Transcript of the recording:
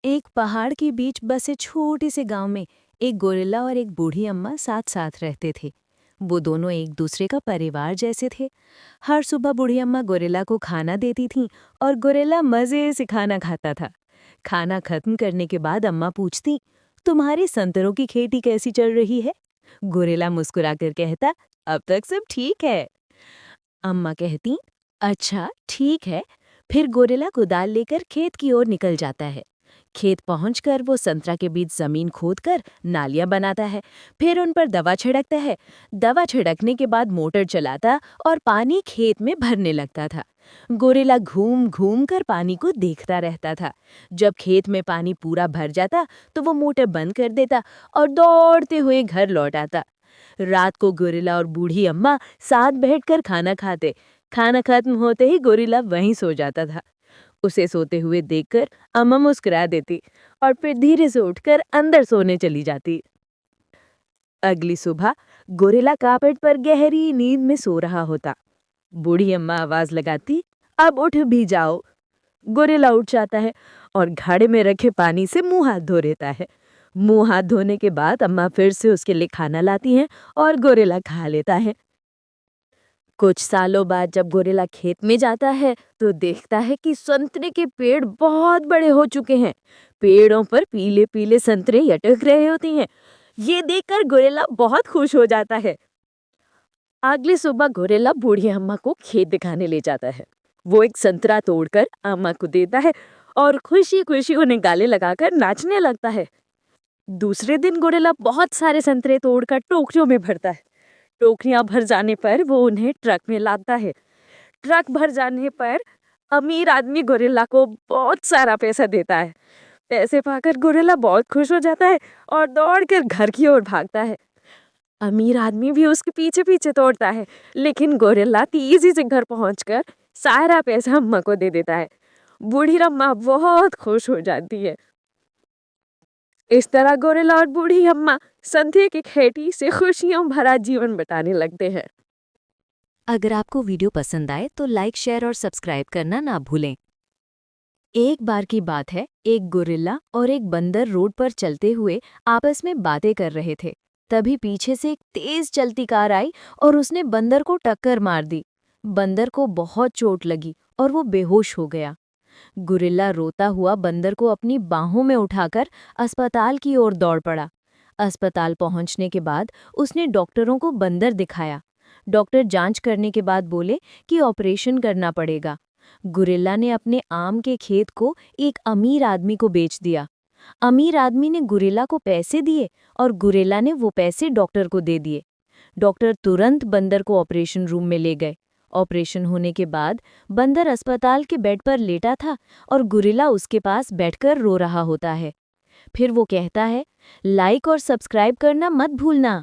एक पहाड़ के बीच बसे छोटे से गांव में एक गोरिल्ला और एक बूढ़ी अम्मा साथ साथ रहते थे। वो दोनों एक दूसरे का परिवार जैसे थे। हर सुबह बूढ़ी अम्मा गोरिल्ला को खाना देती थीं और गोरिल्ला मजे से खाना खाता था। खाना खत्म करने के बाद अम्मा पूछती, तुम्हारी संतरों की खेती कैसी चल रही है? गोरिल्ला मुस्कुराकर कहता, अब तक सब ठीक है। अम्मा कहती, अच्छा ठीक है। फिर गोरिल्ला कुदाल लेकर खेत की ओर निकल जाता है। खेत पहुंचकर वो संतरा के बीच जमीन खोदकर नालियां बनाता है। फिर उन पर दवा छिड़कता है। दवा छिड़कने के बाद मोटर चलाता और पानी खेत में भरने लगता था। गोरिल्ला घूम घूम कर पानी को देखता रहता था। जब खेत में पानी पूरा भर जाता तो वो मोटर बंद कर देता और दौड़ते हुए घर लौट आता। रात को गोरिल्ला और बूढ़ी अम्मा साथ बैठकर खाना खाते। खाना खत्म होते ही गोरिल्ला वहीं सो जाता था। उसे सोते हुए देखकर अम्मा मुस्कुरा देती और फिर धीरे से उठकर अंदर सोने चली जाती। अगली सुबह गोरिल्ला कार्पेट पर गहरी नींद में सो रहा होता। बूढ़ी अम्मा आवाज लगाती, अब उठ भी जाओ। गोरिल्ला उठ जाता है और घड़े में रखे पानी से मुंह हाथ धो लेता है। मुंह हाथ धोने के बाद अम्मा फिर से उसके लिए खाना लाती हैं और गोरिल्ला खा लेता है। कुछ सालों बाद जब गोरिल्ला खेत में जाता है तो देखता है कि संतरे के पेड़ बहुत बड़े हो चुके हैं। पेड़ों पर पीले पीले संतरे लटक रहे होते हैं। ये देखकर गोरिल्ला बहुत खुश हो जाता है। अगली सुबह गोरिल्ला बूढ़ी अम्मा को खेत दिखाने ले जाता है। वो एक संतरा तोड़कर अम्मा को देता है और खुशी खुशी उन्हें गाले लगाकर नाचने लगता है। दूसरे दिन गोरिल्ला बहुत सारे संतरे तोड़कर टोकरियों में भरता है। टोकरियां भर जाने पर वो उन्हें ट्रक में लादता है। ट्रक भर जाने पर अमीर आदमी गोरिल्ला को बहुत सारा पैसा देता है। पैसे पाकर गोरिल्ला बहुत खुश हो जाता है और दौड़कर घर की ओर भागता है। अमीर आदमी भी उसके पीछे पीछे दौड़ता है, लेकिन गोरिल्ला तेजी से घर पहुंचकर सारा पैसा अम्मा को दे देता है। बूढ़ी अम्मा बहुत खुश हो जाती है। इस तरह गोरिल्ला और बूढ़ी अम्मा संतरे की खेती से खुशियों भरा जीवन बिताने लगते हैं। अगर आपको वीडियो पसंद आए तो लाइक, शेयर और सब्सक्राइब करना ना भूलें। एक बार की बात है, एक गोरिल्ला और एक बंदर रोड पर चलते हुए आपस में बातें कर रहे थे। तभी पीछे से एक तेज चलती कार आई और उसने बंदर को टक्कर मार दी। बंदर को बहुत चोट लगी और वो बेहोश हो गया। गोरिल्ला रोता हुआ बंदर को अपनी बाहों में उठाकर अस्पताल की ओर दौड़ पड़ा। अस्पताल पहुंचने के बाद उसने डॉक्टरों को बंदर दिखाया। डॉक्टर जांच करने के बाद बोले कि ऑपरेशन करना पड़ेगा। गोरिल्ला ने अपने आम के खेत को एक अमीर आदमी को बेच दिया। अमीर आदमी ने गोरिल्ला को पैसे दिए और गोरिल्ला ने वो पैसे डॉक्टर को दे दिए। डॉक्टर तुरंत बंदर को ऑपरेशन रूम में ले गए। ऑपरेशन होने के बाद बंदर अस्पताल के बेड पर लेटा था और गोरिल्ला उसके पास बैठकर रो रहा होता है। फिर वो कहता है, लाइक और सब्सक्राइब करना मत भूलना।